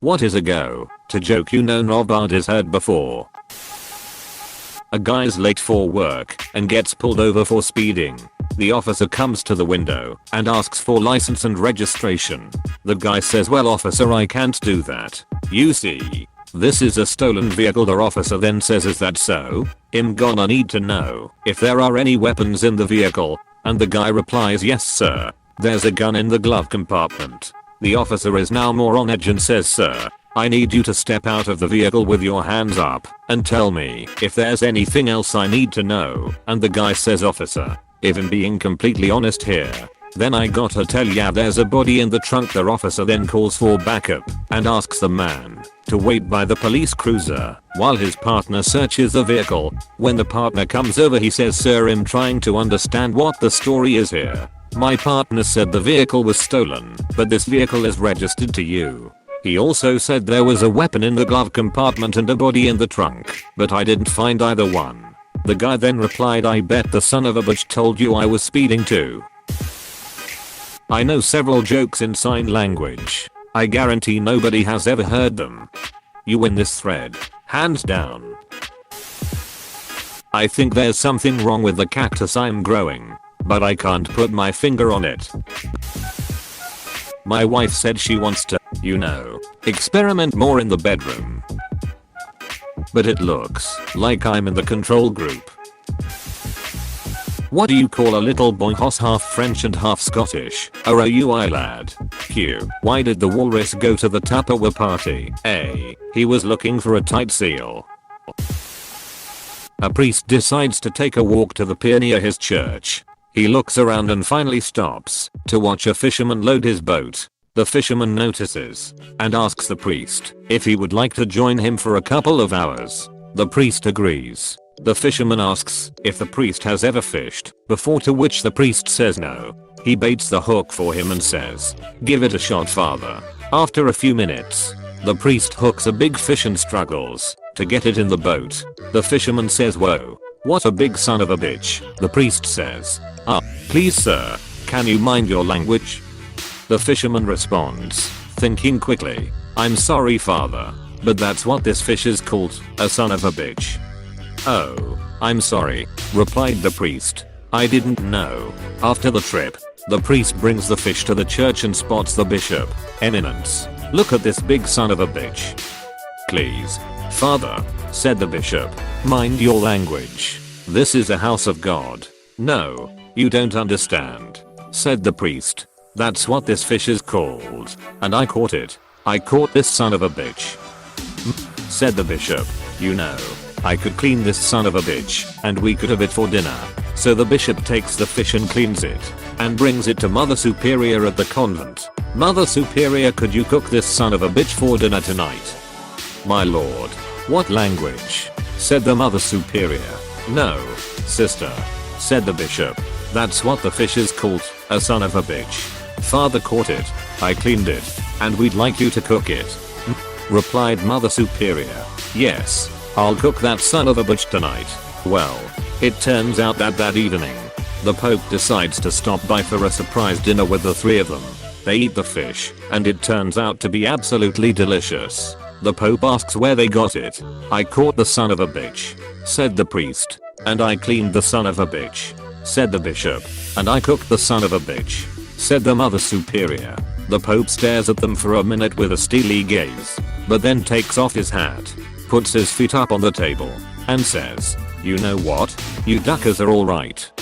What is a to joke you know nobody's heard before? A guy's late for work and gets pulled over for speeding. The officer comes to the window and asks for license and registration. The guy says, well officer, I can't do that. You see, this is a stolen vehicle. The officer then says, is that so? I'm gonna need to know if there are any weapons in the vehicle. And the guy replies, yes sir, there's a gun in the glove compartment. The officer is now more on edge and says, sir, I need you to step out of the vehicle with your hands up and tell me if there's anything else I need to know. And the guy says, officer, if I'm being completely honest here, then I gotta tell ya there's a body in the trunk. The officer then calls for backup and asks the man to wait by the police cruiser while his partner searches the vehicle. When the partner comes over, he says, sir, I'm trying to understand what the story is here. My partner said the vehicle was stolen, but this vehicle is registered to you. He also said there was a weapon in the glove compartment and a body in the trunk, but I didn't find either one. The guy then replied, I bet the son of a bitch told you I was speeding too. I know several jokes in sign language. I guarantee nobody has ever heard them. You win this thread, hands down. I think there's something wrong with the cactus I'm growing, but I can't put my finger on it. My wife said she wants to, experiment more in the bedroom. But it looks like I'm in the control group. What do you call a little boy who's half French and half Scottish? ROUI lad. Q. Why did the walrus go to the Tupperware party? A. He was looking for a tight seal. A priest decides to take a walk to the pier near his church. He looks around and finally stops to watch a fisherman load his boat. The fisherman notices and asks the priest if he would like to join him for a couple of hours. The priest agrees. The fisherman asks if the priest has ever fished before, to which the priest says no. He baits the hook for him and says, give it a shot, father. After a few minutes, the priest hooks a big fish and struggles to get it in the boat. The fisherman says, whoa, what a big son of a bitch. The priest says, please sir, can you mind your language? The fisherman responds, thinking quickly, I'm sorry father, but that's what this fish is called, a son of a bitch. Oh, I'm sorry, replied the priest. I didn't know. After the trip, the priest brings the fish to the church and spots the bishop. Eminence, look at this big son of a bitch. Please, father, said the bishop, mind your language. This is a house of God. No, you don't understand, said the priest. That's what this fish is called, and I caught it. I caught this son of a bitch, said the bishop. I could clean this son of a bitch, and we could have it for dinner. So the bishop takes the fish and cleans it, and brings it to Mother Superior at the convent. Mother Superior, could you cook this son of a bitch for dinner tonight? My lord, what language? Said the Mother Superior. No, sister, said the bishop. That's what the fish is called, a son of a bitch. Father caught it, I cleaned it, and we'd like you to cook it, replied Mother Superior. Yes, I'll cook that son of a bitch tonight. Well, it turns out that evening, the Pope decides to stop by for a surprise dinner with the three of them. They eat the fish, and it turns out to be absolutely delicious. The Pope asks where they got it. I caught the son of a bitch, said the priest. And I cleaned the son of a bitch, said the bishop. And I cooked the son of a bitch, said the Mother Superior. The Pope stares at them for a minute with a steely gaze, but then takes off his hat, puts his feet up on the table, and says, you know what? You duckers are alright.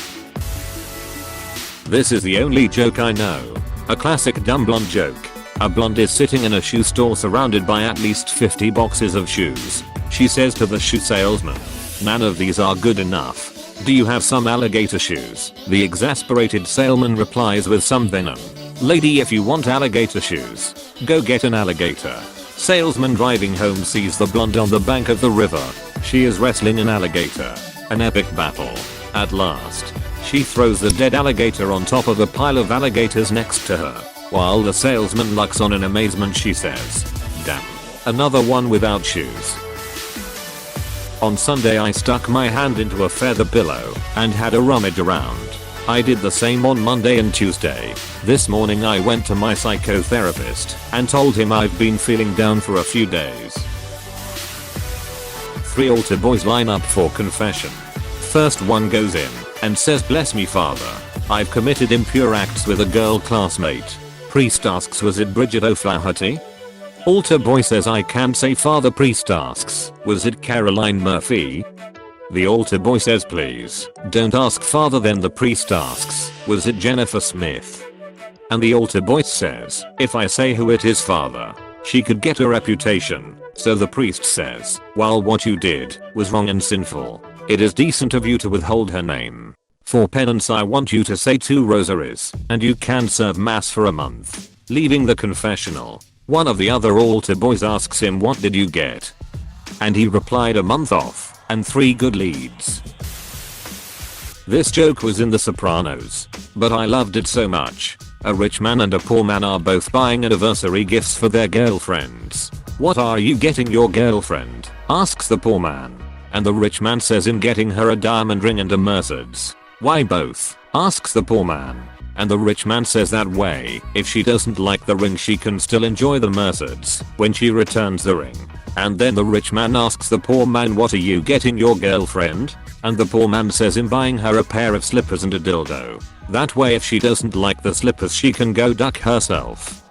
This is the only joke I know. A classic dumb blonde joke. A blonde is sitting in a shoe store surrounded by at least 50 boxes of shoes. She says to the shoe salesman, none of these are good enough. Do you have some alligator shoes? The exasperated salesman replies with some venom, lady, if you want alligator shoes, go get an alligator. Salesman driving home sees the blonde on the bank of the river. She is wrestling an alligator. An epic battle. At last, she throws the dead alligator on top of a pile of alligators next to her. While the salesman looks on in amazement, she says, damn, another one without shoes. On Sunday I stuck my hand into a feather pillow and had a rummage around. I did the same on Monday and Tuesday. This morning I went to my psychotherapist and told him I've been feeling down for a few days. 3 altar boys line up for confession. First one goes in and says, "Bless me, Father. I've committed impure acts with a girl classmate." Priest asks, "Was it Bridget O'Flaherty?" Altar boy says, "I can't say, Father." Priest asks, "Was it Caroline Murphy?" The altar boy says, "Please don't ask, Father." Then the priest asks, "Was it Jennifer Smith?" And the altar boy says, "If I say who it is, Father, she could get a reputation." So the priest says, "While what you did was wrong and sinful, it is decent of you to withhold her name. For penance I want you to say 2 rosaries, and you can serve mass for a month." Leaving the confessional, one of the other altar boys asks him, "What did you get?" And he replied, "A month off and 3 good leads." This joke was in The Sopranos, but I loved it so much. A rich man and a poor man are both buying anniversary gifts for their girlfriends. "What are you getting your girlfriend?" asks the poor man. And the rich man says, "I'm getting her a diamond ring and a Mercedes." "Why both?" asks the poor man. And the rich man says, "That way, if she doesn't like the ring, she can still enjoy the Mercedes when she returns the ring." And then the rich man asks the poor man, "What are you getting your girlfriend?" And the poor man says, "I'm buying her a pair of slippers and a dildo. That way, if she doesn't like the slippers, she can go duck herself."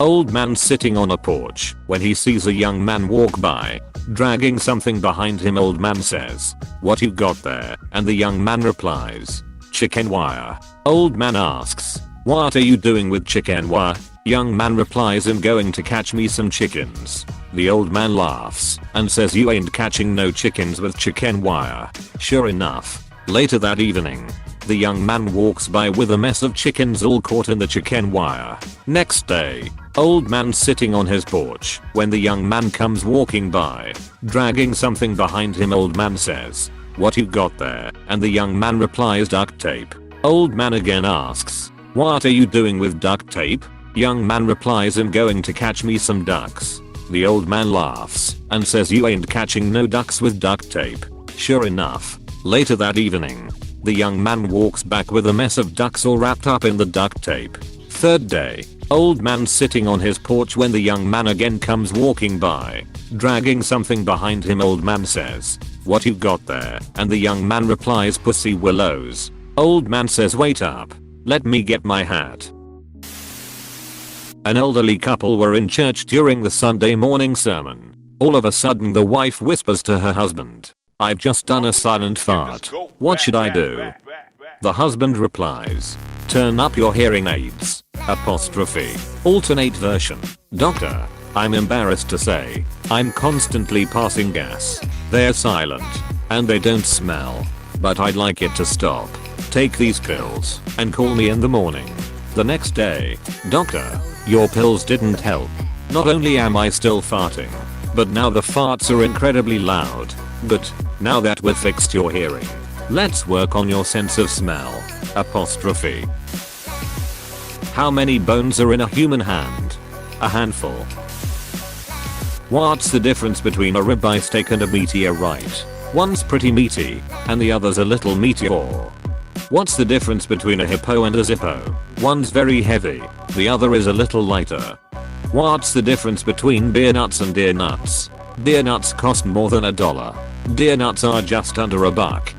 Old man sitting on a porch when he sees a young man walk by, dragging something behind him. Old man says, "What you got there?" And the young man replies, "Chicken wire." Old man asks, "What are you doing with chicken wire?" Young man replies, "I'm going to catch me some chickens." The old man laughs and says, "You ain't catching no chickens with chicken wire." Sure enough, later that evening, the young man walks by with a mess of chickens all caught in the chicken wire. Next day, old man sitting on his porch when the young man comes walking by, dragging something behind him. Old man says, "What you got there?" And the young man replies, "Duct tape." Old man again asks, "What are you doing with duct tape?" Young man replies, "I'm going to catch me some ducks." The old man laughs and says, "You ain't catching no ducks with duct tape." Sure enough, later that evening, the young man walks back with a mess of ducks all wrapped up in the duct tape. Third day, old man sitting on his porch when the young man again comes walking by, dragging something behind him. Old man says, "What you got there?" And the young man replies, "Pussy willows." Old man says, "Wait up. Let me get my hat." An elderly couple were in church during the Sunday morning sermon. All of a sudden the wife whispers to her husband, "I've just done a silent fart. What should I do?" The husband replies, "Turn up your hearing aids." Apostrophe. Alternate version. "Doctor, I'm embarrassed to say, I'm constantly passing gas. They're silent. And they don't smell. But I'd like it to stop. Take these pills and call me in the morning." The next day, "Doctor, your pills didn't help. Not only am I still farting, but now the farts are incredibly loud. But now that we've fixed your hearing, let's work on your sense of smell." Apostrophe. How many bones are in a human hand? A handful. What's the difference between a ribeye steak and a meteorite? One's pretty meaty, and the other's a little meteor. What's the difference between a hippo and a zippo? One's very heavy, the other is a little lighter. What's the difference between beer nuts and deer nuts? Deer nuts cost more than $1. Deer nuts are just under $1.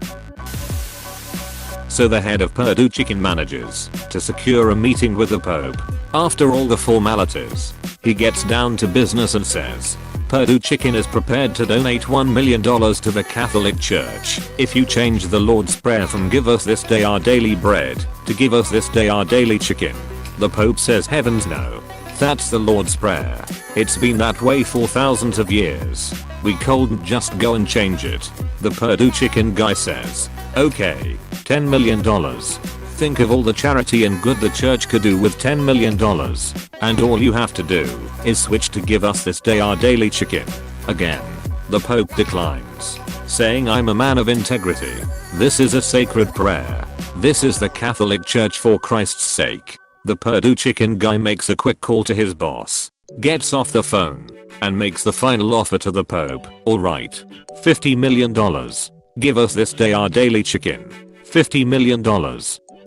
So the head of Purdue Chicken manages to secure a meeting with the Pope. After all the formalities, he gets down to business and says, "Purdue Chicken is prepared to donate $1 million to the Catholic Church if you change the Lord's Prayer from 'Give us this day our daily bread' to 'Give us this day our daily chicken.'" The Pope says, "Heavens no. That's the Lord's Prayer. It's been that way for thousands of years. We couldn't just go and change it." The Purdue Chicken guy says, "Okay, $10 million. Think of all the charity and good the church could do with $10 million. And all you have to do is switch to 'Give us this day our daily chicken.'" Again, the Pope declines, saying, "I'm a man of integrity. This is a sacred prayer. This is the Catholic Church, for Christ's sake." The Purdue Chicken guy makes a quick call to his boss, gets off the phone, and makes the final offer to the Pope. "Alright, $50 million. Give us this day our daily chicken. $50 million.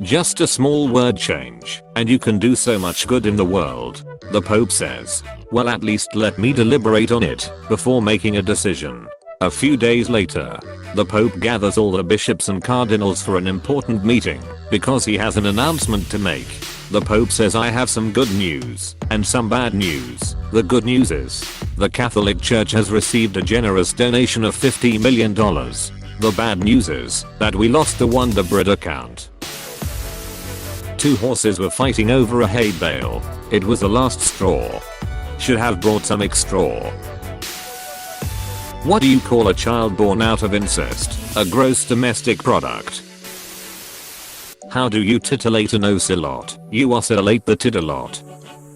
Just a small word change, and you can do so much good in the world. The Pope says, well, at least let me deliberate on it before making a decision. A few days later, the Pope gathers all the bishops and cardinals for an important meeting because he has an announcement to make. The Pope says, I have some good news and some bad news. The good news is the Catholic Church has received a generous donation of $50 million. The bad news is that we lost the Wonder Bread account. Two horses were fighting over a hay bale. It was the last straw. Should have brought some extra. What do you call a child born out of incest? A gross domestic product. How do you titillate an ocelot? You oscillate the titillot.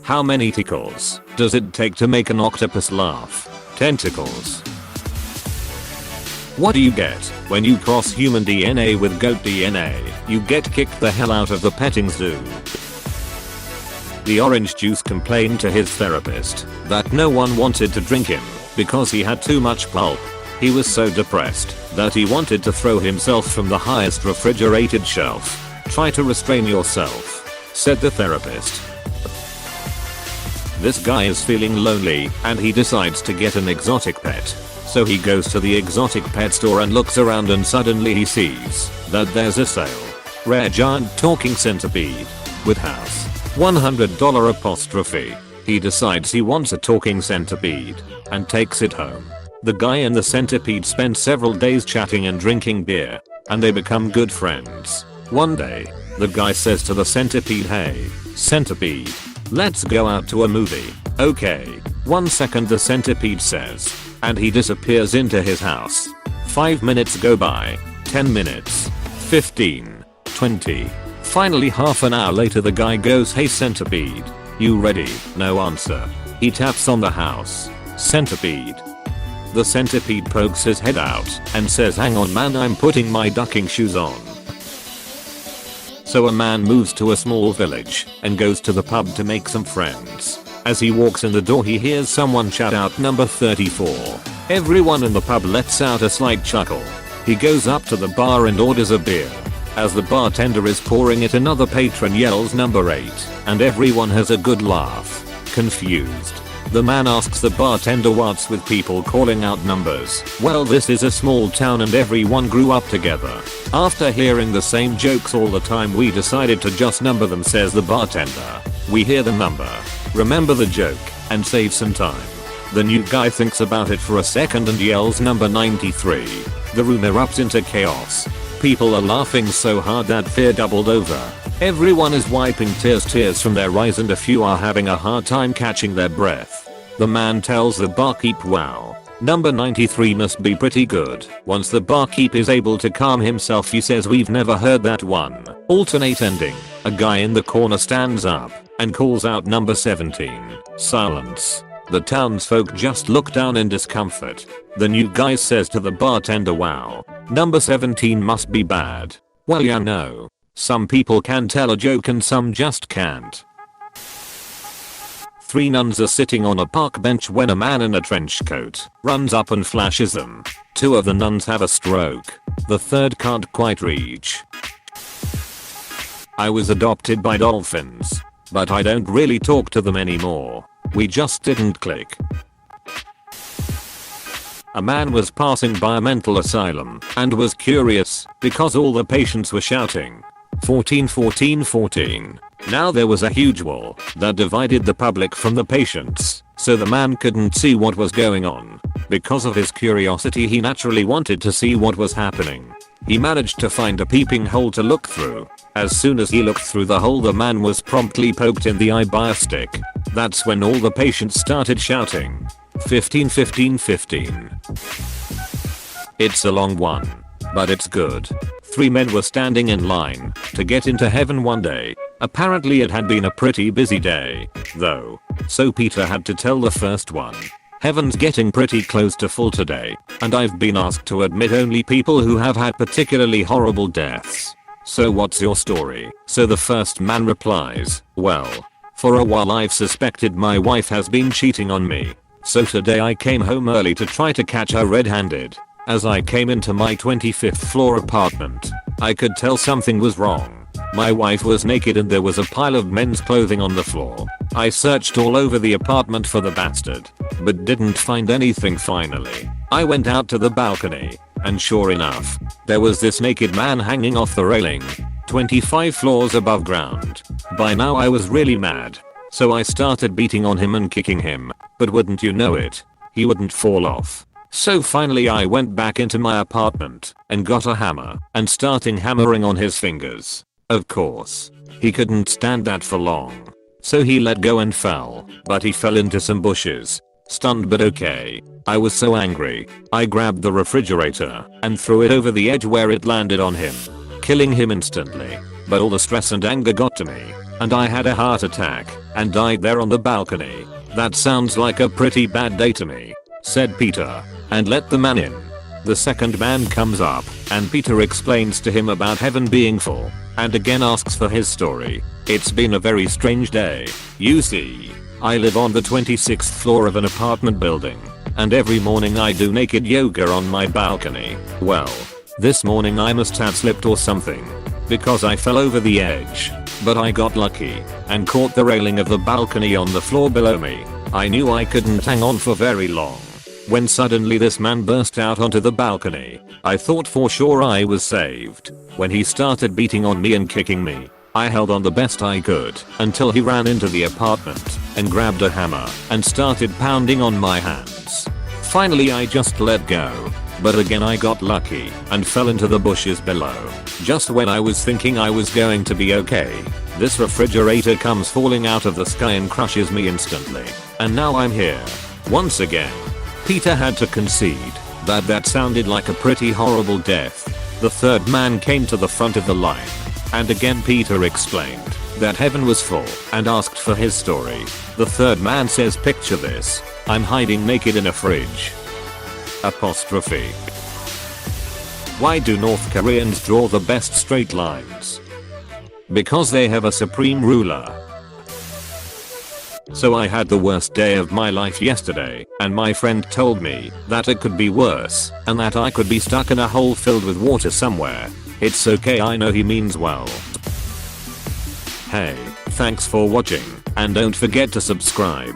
How many tickles does it take to make an octopus laugh? Tentacles. What do you get when you cross human DNA with goat DNA? You get kicked the hell out of the petting zoo. The orange juice complained to his therapist that no one wanted to drink him because he had too much pulp. He was so depressed that he wanted to throw himself from the highest refrigerated shelf. Try to restrain yourself, said the therapist. This guy is feeling lonely and he decides to get an exotic pet. So he goes to the exotic pet store and looks around, and suddenly he sees that there's a sale. Rare giant talking centipede with house. $100 apostrophe. He decides he wants a talking centipede and takes it home. The guy and the centipede spend several days chatting and drinking beer, and they become good friends. One day, the guy says to the centipede, hey, centipede, let's go out to a movie. Okay. 1 second, the centipede says, and he disappears into his house. 5 minutes go by, 10 minutes, 15, 20. Finally, half an hour later, the guy goes, hey centipede, you ready? No answer. He taps on the house. Centipede. The centipede pokes his head out and says, hang on man, I'm putting my ducking shoes on. So a man moves to a small village and goes to the pub to make some friends. As he walks in the door, he hears someone shout out number 34. Everyone in the pub lets out a slight chuckle. He goes up to the bar and orders a beer. As the bartender is pouring it, another patron yells number 8, and everyone has a good laugh. Confused, the man asks the bartender what's with people calling out numbers. Well, this is a small town and everyone grew up together. After hearing the same jokes all the time, we decided to just number them, says the bartender. We hear the number, remember the joke, and save some time. The new guy thinks about it for a second and yells number 93. The room erupts into chaos. People are laughing so hard that fear doubled over. Everyone is wiping tears from their eyes and a few are having a hard time catching their breath. The man tells the barkeep, wow, number 93 must be pretty good. Once the barkeep is able to calm himself, he says, we've never heard that one. Alternate ending. A guy in the corner stands up and calls out number 17. Silence. The townsfolk just look down in discomfort. The new guy says to the bartender, wow, number 17 must be bad. Well, yeah, no. Some people can tell a joke and some just can't. 3 nuns are sitting on a park bench when a man in a trench coat runs up and flashes them. 2 of the nuns have a stroke. The 3rd can't quite reach. I was adopted by dolphins, but I don't really talk to them anymore. We just didn't click. A man was passing by a mental asylum and was curious because all the patients were shouting 14 14 14. Now there was a huge wall that divided the public from the patients, so the man couldn't see what was going on. Because of his curiosity, he naturally wanted to see what was happening. He managed to find a peeping hole to look through. As soon as he looked through the hole, the man was promptly poked in the eye by a stick. That's when all the patients started shouting 15 15 15. It's a long one, but it's good. 3 men were standing in line to get into heaven one day. Apparently it had been a pretty busy day, though, so Peter had to tell the first one, heaven's getting pretty close to full today, and I've been asked to admit only people who have had particularly horrible deaths. So what's your story? So the first man replies, well, for a while I've suspected my wife has been cheating on me. So today I came home early to try to catch her red-handed. As I came into my 25th floor apartment, I could tell something was wrong. My wife was naked and there was a pile of men's clothing on the floor. I searched all over the apartment for the bastard, but didn't find anything. Finally, I went out to the balcony, and sure enough, there was this naked man hanging off the railing, 25 floors above ground. By now I was really mad, so I started beating on him and kicking him, but wouldn't you know it, he wouldn't fall off. So finally I went back into my apartment and got a hammer and starting hammering on his fingers. Of course, he couldn't stand that for long, so he let go and fell, but he fell into some bushes. Stunned but okay. I was so angry, I grabbed the refrigerator and threw it over the edge where it landed on him, killing him instantly. But all the stress and anger got to me, and I had a heart attack and died there on the balcony. That sounds like a pretty bad day to me, said Peter, and let the man in. The second man comes up, and Peter explains to him about heaven being full, and again asks for his story. It's been a very strange day. You see, I live on the 26th floor of an apartment building, and every morning I do naked yoga on my balcony. Well, this morning I must have slipped or something, because I fell over the edge, but I got lucky and caught the railing of the balcony on the floor below me. I knew I couldn't hang on for very long, when suddenly this man burst out onto the balcony. I thought for sure I was saved. When he started beating on me and kicking me, I held on the best I could until he ran into the apartment and grabbed a hammer and started pounding on my hands. Finally I just let go, but again I got lucky and fell into the bushes below. Just when I was thinking I was going to be okay, this refrigerator comes falling out of the sky and crushes me instantly. And now I'm here. Once again. Peter had to concede that sounded like a pretty horrible death. The third man came to the front of the line, and again Peter explained that heaven was full and asked for his story. The third man says, picture this, I'm hiding naked in a fridge. Apostrophe. Why do North Koreans draw the best straight lines? Because they have a supreme ruler. So I had the worst day of my life yesterday, and my friend told me that it could be worse, and that I could be stuck in a hole filled with water somewhere. It's okay, I know he means well. Hey, thanks for watching, and don't forget to subscribe.